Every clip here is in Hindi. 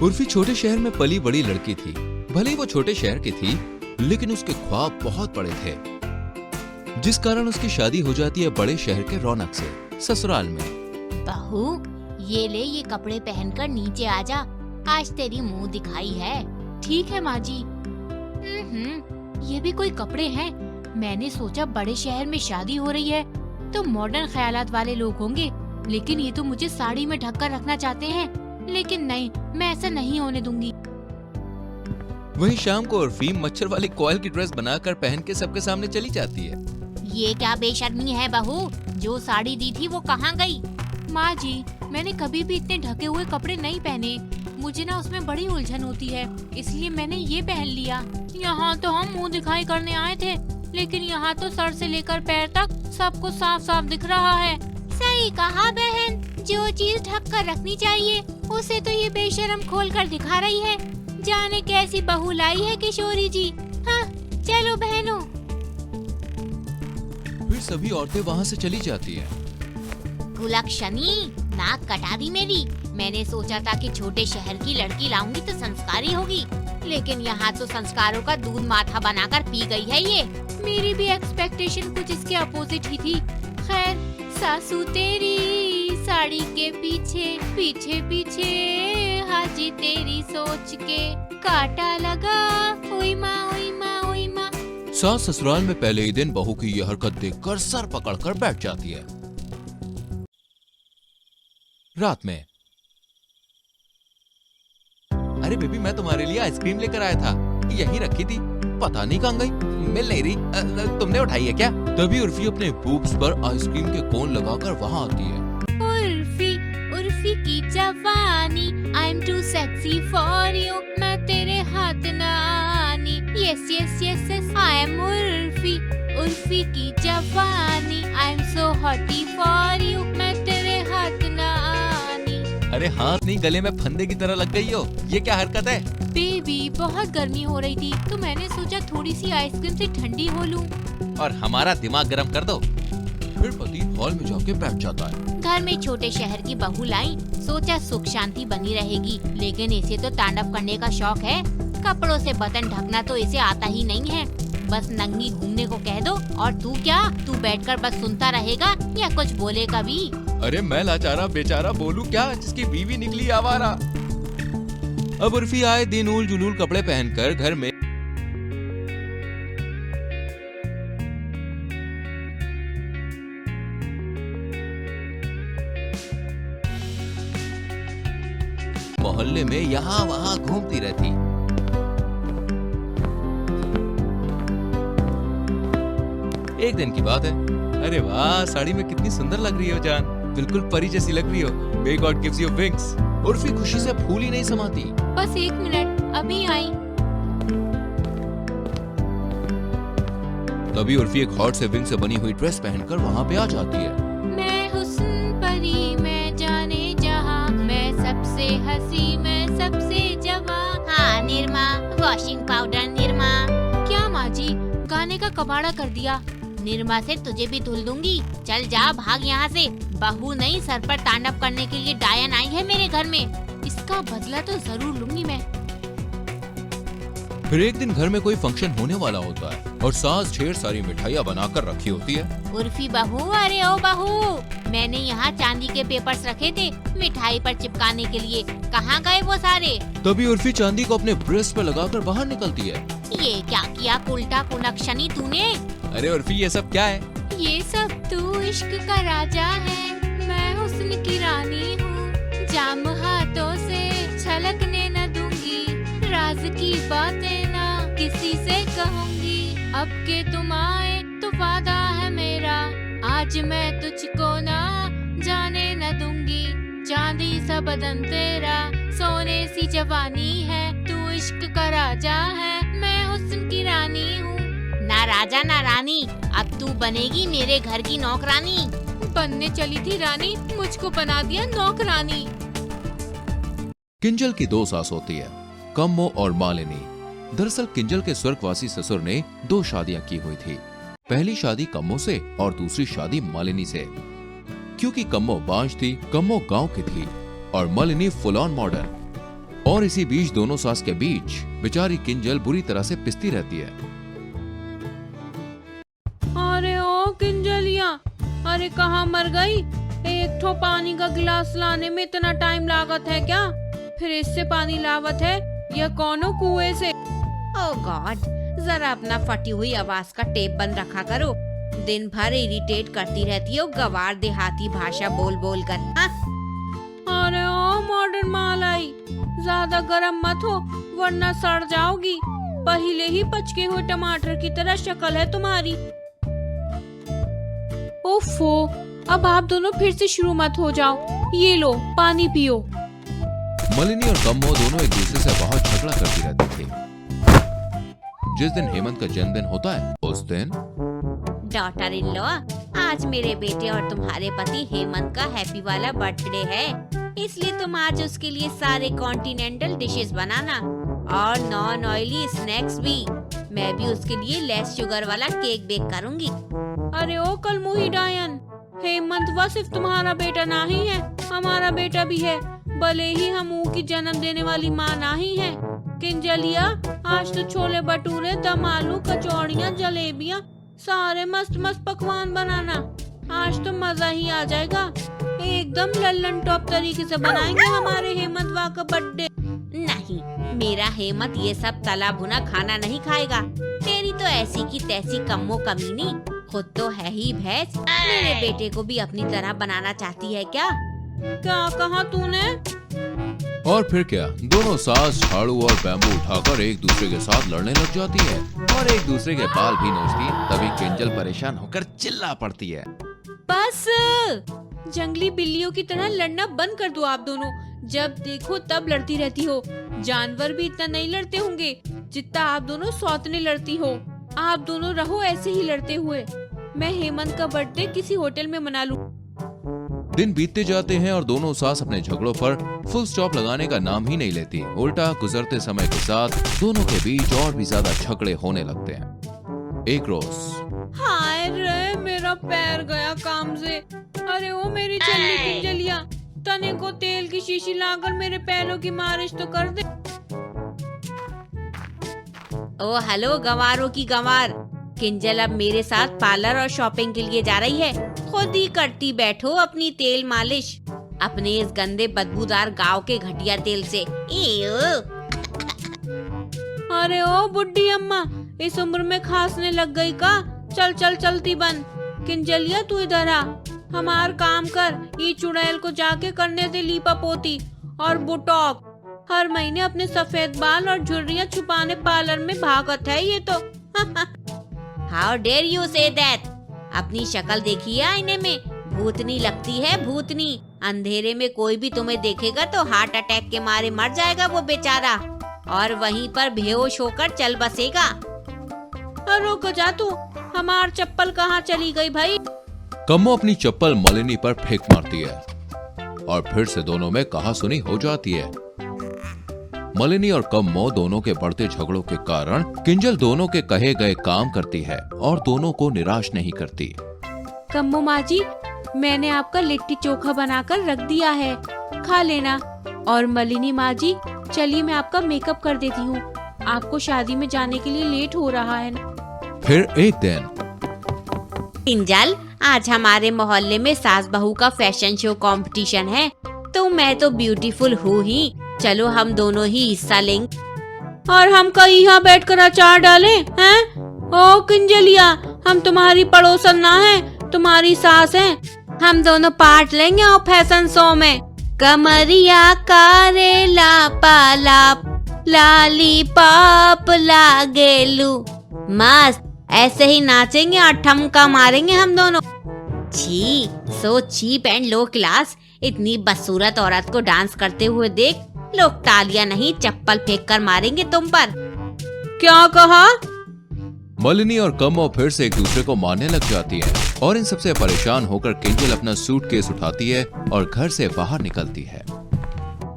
उर्फी छोटे शहर में पली बड़ी लड़की थी। भले ही वो छोटे शहर की थी, लेकिन उसके ख्वाब बहुत बड़े थे, जिस कारण उसकी शादी हो जाती है बड़े शहर के रौनक से, ससुराल में। बहू, ये ले, ये कपड़े पहनकर नीचे आजा, आज तेरी मुंह दिखाई है। ठीक है माँ जी। ये भी कोई कपड़े हैं? मैंने सोचा बड़े शहर में शादी हो रही है तो मॉडर्न ख्यालात वाले लोग होंगे, लेकिन ये तो मुझे साड़ी में ढककर रखना चाहते हैं। लेकिन नहीं, मैं ऐसा नहीं होने दूंगी। वहीं शाम को उर्फी मच्छर वाली कॉयल की ड्रेस बनाकर पहन के सबके सामने चली जाती है। ये क्या बेशर्मी है बहू, जो साड़ी दी थी वो कहाँ गई? माँ जी, मैंने कभी भी इतने ढके हुए कपड़े नहीं पहने, मुझे ना उसमें बड़ी उलझन होती है, इसलिए मैंने ये पहन लिया। यहाँ तो हम मुंह दिखाई करने आए थे, लेकिन यहाँ तो सर से लेकर पैर तक सब कुछ साफ साफ दिख रहा है। सही कहा बहन, जो चीज ढक कर रखनी चाहिए उसे तो ये बेशरम खोल कर दिखा रही है। जाने कैसी बहू लाई है किशोरी जी। हाँ, चलो बहनों। फिर सभी औरतें वहाँ से चली जाती है। कुलक्षणी, नाक कटा दी मेरी। मैंने सोचा था कि छोटे शहर की लड़की लाऊंगी तो संस्कारी होगी, लेकिन यहाँ तो संस्कारों का दूध माथा बनाकर पी गई है ये। मेरी भी एक्सपेक्टेशन कुछ इसके अपोजिट ही थी। खैर, सासू तेरी साड़ी के पीछे पीछे पीछे, हाजी तेरी सोच के काटा लगा। ओई माँ, ओई माँ, ओई माँ। सास ससुराल में पहले ही दिन बहू की यह हरकत देखकर सर पकड़कर बैठ जाती है। रात में, अरे बेबी, मैं तुम्हारे लिए आइसक्रीम लेकर आया था, यही रखी थी, पता नहीं कहाँ गई, मिल नहीं रही। तुमने उठाई है क्या? तभी उर्फी अपने बूब्स पर आइसक्रीम के कोन लगाकर वहाँ आती है। उर्फी, उर्फी की जवानी, I am too sexy for you, मैं तेरे हाथ ना आनी। Yes yes yes yes, I am Urfi, Urfi की जवानी, I am so hottie for you, मैं तेरे हाथ ना आनी। अरे हाथ नहीं, गले में फंदे की तरह लग गई हो, ये क्या हरकत है? बेबी, बहुत गर्मी हो रही थी तो मैंने सोचा थोड़ी सी आइसक्रीम से ठंडी हो लूं। और हमारा दिमाग गर्म कर दो। फिर पति हॉल में जाके बैठ जाता है। घर में छोटे शहर की बहू लाई, सोचा सुख शांति बनी रहेगी, लेकिन इसे तो तांडव करने का शौक है। कपड़ों से बटन ढकना तो इसे आता ही नहीं है, बस नंगी घूमने को कह दो। और तू क्या, तू बैठकर बस सुनता रहेगा या कुछ बोलेगा भी? अरे मैं लाचारा बेचारा बोलूं क्या, जिसकी बीवी निकली आवारा। अब उर्फी आए दिन उल जुलूल कपड़े पहनकर घर में मोहल्ले में यहाँ वहाँ घूमती रहती। एक दिन की बात है। अरे वाह, साड़ी में कितनी सुंदर लग रही हो जान, बिल्कुल परी जैसी लग रही हो। May God gives you wings। Urfi खुशी से फूल ही नहीं समाती। बस एक मिनट, अभी आई। तभी उर्फी एक हॉट से विंग से बनी हुई ड्रेस पहनकर वहाँ पे आ जाती है। मैं हुस्न परी, मैं जाने जहाँ, मैं सबसे हंसी, मैं सबसे जवां। हाँ निरमा, वॉशिंग पाउडर निरमा। क्या माँ जी, गाने का कबाड़ा कर दिया। निरमा से तुझे भी धुल दूंगी, चल जा, भाग यहाँ से। बहू नहीं, सर पर तांडव करने के लिए डायन आई है मेरे घर में। इसका बदला तो जरूर लूंगी मैं। फिर एक दिन घर में कोई फंक्शन होने वाला होता है और सास ढेर सारी मिठाइयाँ बनाकर रखी होती है। उर्फी बहू, अरे ओ बहू, मैंने यहाँ चांदी के पेपर्स रखे थे मिठाई पर चिपकाने के लिए, कहाँ गए वो सारे? तभी उर्फी चांदी को अपने ब्रेस्ट पर लगाकर बाहर निकलती है। ये क्या किया उल्टा कुलक्षणी तूने? अरे उर्फी, ये सब क्या है? ये सब तू इश्क का राजा है, मैं हुस्न की रानी हूँ, जाम हाथों से छलकने न दूंगी, राज की बातें ना किसी से कहूंगी, अब के तुम आए तो वादा है मेरा, आज मैं तुझको ना जाने न दूंगी, चांदी सा बदन तेरा, सोने सी जवानी है, तू इश्क का राजा है, मैं हुस्न की रानी हूँ। ना राजा ना रानी, अब तू बनेगी मेरे घर की नौकरानी। बनने चली थी रानी, मुझको बना दिया नौकरानी। किंजल की दो सास होती है, कम्मो और मालिनी। दरअसल किंजल के स्वर्गवासी ससुर ने 2 शादियां की हुई थी। पहली शादी कम्मो से और दूसरी शादी मालिनी से। क्योंकि कम्मो बांझ थी, कम्मो गांव की थी और मालिनी फुल ऑन मॉडर्न। और इसी बीच दोनों सास के बीच बेचारी किंजल बुरी तरह से पिसती रहती है। अरे ओ किंजलिया, अरे कहाँ मर गई? एक ठो पानी का गिलास लाने में इतना टाइम लागत है क्या? फिर इससे पानी लावत है या कौनो कुएं से? ओह गॉड, जरा अपना फटी हुई आवाज का टेप बंद रखा करो। दिन भर इरिटेट करती रहती हो गवार देहाती भाषा बोल बोल कर। हाँ? अरे ओ मॉडर्न मालाई, ज्यादा गरम मत हो वरना सड़ जाओगी। पहले ही पचके हुए टमाटर की तरह शक्ल है तुम्हारी। ओफो, अब आप दोनों फिर से शुरू मत हो जाओ। ये लो पानी पियो। मलिनी और कम्मो दोनों एक दूसरे से बहुत झगड़ा करती रहती थी। जिस दिन हेमंत का जन्मदिन होता है उस दिन डॉटर इन लॉ, आज मेरे बेटे और तुम्हारे पति हेमंत का हैप्पी वाला बर्थडे है, इसलिए तुम आज उसके लिए सारे कॉन्टिनेंटल डिशेस बनाना और नॉन ऑयली स्नैक्स भी। मैं भी उसके लिए लेस शुगर वाला केक बेक करूंगी। अरे ओ कलमुही डायन, हेमंत वह सिर्फ तुम्हारा बेटा नहीं है, हमारा बेटा भी है, भले ही हम की जन्म देने वाली माँ नहीं है। किंजलिया, आज तो छोले भटूरे, दम आलू, कचौड़ियाँ, जलेबियाँ, सारे मस्त मस्त पकवान बनाना। आज तो मजा ही आ जाएगा। एकदम लल्लन टॉप तरीके से बनाएंगे हमारे हेमंत वा का बर्थडे। नहीं, मेरा हेमंत ये सब तला भुना खाना नहीं खाएगा। तेरी तो ऐसी की तैसी कम्मो कमीनी, खुद तो है ही भैंस, मेरे बेटे को भी अपनी तरह बनाना चाहती है क्या? क्या कहा तूने? और फिर क्या, दोनों सास झाड़ू और बैम्बू उठाकर एक दूसरे के साथ लड़ने लग जाती है और एक दूसरे के बाल भी नोचती है। तभी किंजल परेशान होकर चिल्ला पड़ती है, बस जंगली बिल्लियों की तरह लड़ना बंद कर दो आप दोनों। जब देखो तब लड़ती रहती हो। जानवर भी इतना नहीं लड़ते होंगे जितना आप दोनों सौतने लड़ती हो। आप दोनों रहो ऐसे ही लड़ते हुए। मैं हेमंत का बर्थडे किसी होटल में मना लूं। दिन बीतते जाते हैं और दोनों सास अपने झगड़ों पर फुल स्टॉप लगाने का नाम ही नहीं लेती। उल्टा गुजरते समय के साथ दोनों के बीच और भी ज्यादा झगड़े होने लगते हैं। एक रोज, हाय रे, मेरा पैर गया काम से। अरे ओ मेरी चल्ली किंजलिया, तने को तेल की शीशी लाकर मेरे पैरों की मालिश तो कर दे। ओ हेलो गंवारों की गंवार, किंजल अब मेरे साथ पार्लर और शॉपिंग के लिए जा रही है। खुद ही करती बैठो अपनी तेल मालिश अपने इस गंदे बदबूदार गांव के घटिया तेल से। अरे ओ बुड्ढी अम्मा, इस उम्र में खांसने लग गई का? चल चल चलती बन। किंजलिया तू इधर आ, हमार काम कर। ये चुड़ैल को जाके करने दे लीपा पोती और बुटॉक। हर महीने अपने सफेद बाल और झुर्रियाँ छुपाने पार्लर में भागत है ये तो। How dare you say that? अपनी शक्ल देखी है आईने में? भूतनी लगती है, भूतनी। अंधेरे में कोई भी तुम्हें देखेगा तो हार्ट अटैक के मारे मर जाएगा वो बेचारा, और वहीं पर बेहोश होकर चल बसेगा। रुक जा तू, हमार चप्पल कहाँ चली गई भाई? कम्मो अपनी चप्पल मलिनी पर फेंक मारती है और फिर से दोनों में कहासुनी हो जाती है। मलिनी और कम्मो दोनों के बढ़ते झगड़ों के कारण किंजल दोनों के कहे गए काम करती है और दोनों को निराश नहीं करती। कम्मो माँ जी, मैंने आपका लिट्टी चोखा बनाकर रख दिया है, खा लेना। और मलिनी माँ जी, चलिए मैं आपका मेकअप कर देती हूँ, आपको शादी में जाने के लिए लेट हो रहा है ना। फिर एक दिन, किंजल, आज हमारे मोहल्ले में सास बहू का फैशन शो कंपटीशन है, तो मैं तो ब्यूटीफुल हूँ ही, चलो हम दोनों ही हिस्सा लेंगे। और हम कहीं यहाँ बैठ कर अचार डालें हैं? ओ किंजलिया, हम तुम्हारी पड़ोसन ना है, तुम्हारी सास है। हम दोनों पार्ट लेंगे और फैशन शो में। कमरिया कारेला पालाप लाली पाप लागेलू, मस्त ऐसे ही नाचेंगे और ठमका मारेंगे हम दोनों। छी, so cheap and low class. इतनी बदसूरत औरत को डांस करते हुए देख लोग तालियां नहीं चप्पल फेंक कर मारेंगे तुम पर। क्या कहा? मलिनी और कम्मो फिर से एक दूसरे को मारने लग जाती है और इन सबसे परेशान होकर किंजल अपना सूटकेस उठाती है और घर से बाहर निकलती है।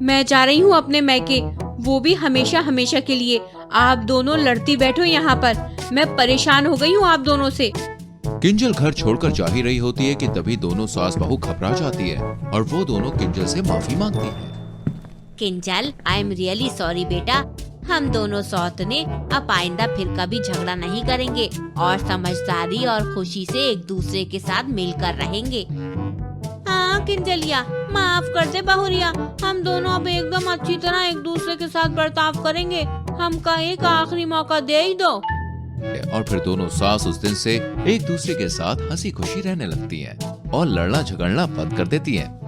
मैं जा रही हूँ अपने मैके, वो भी हमेशा हमेशा के लिए। आप दोनों लड़ती बैठो यहाँ पर, मैं परेशान हो गई हूँ आप दोनों से। किंजल घर छोड़कर जा ही रही होती है कि तभी दोनों सास बहू घबरा जाती है और वो दोनों किंजल से माफी मांगती है। Kinjal, I am really sorry बेटा। हम दोनों सौतने अब आइंदा फिर कभी झगड़ा नहीं करेंगे और समझदारी और खुशी से एक दूसरे के साथ मिलकर रहेंगे। हाँ किंजलिया, माफ कर दे बहुरिया, हम दोनों अब एकदम अच्छी तरह एक दूसरे के साथ बर्ताव करेंगे। हमका एक आखिरी मौका दे ही दो। और फिर दोनों सास उस दिन से एक दूसरे के साथ हंसी खुशी रहने लगती हैं और लड़ना झगड़ना बंद कर देती हैं।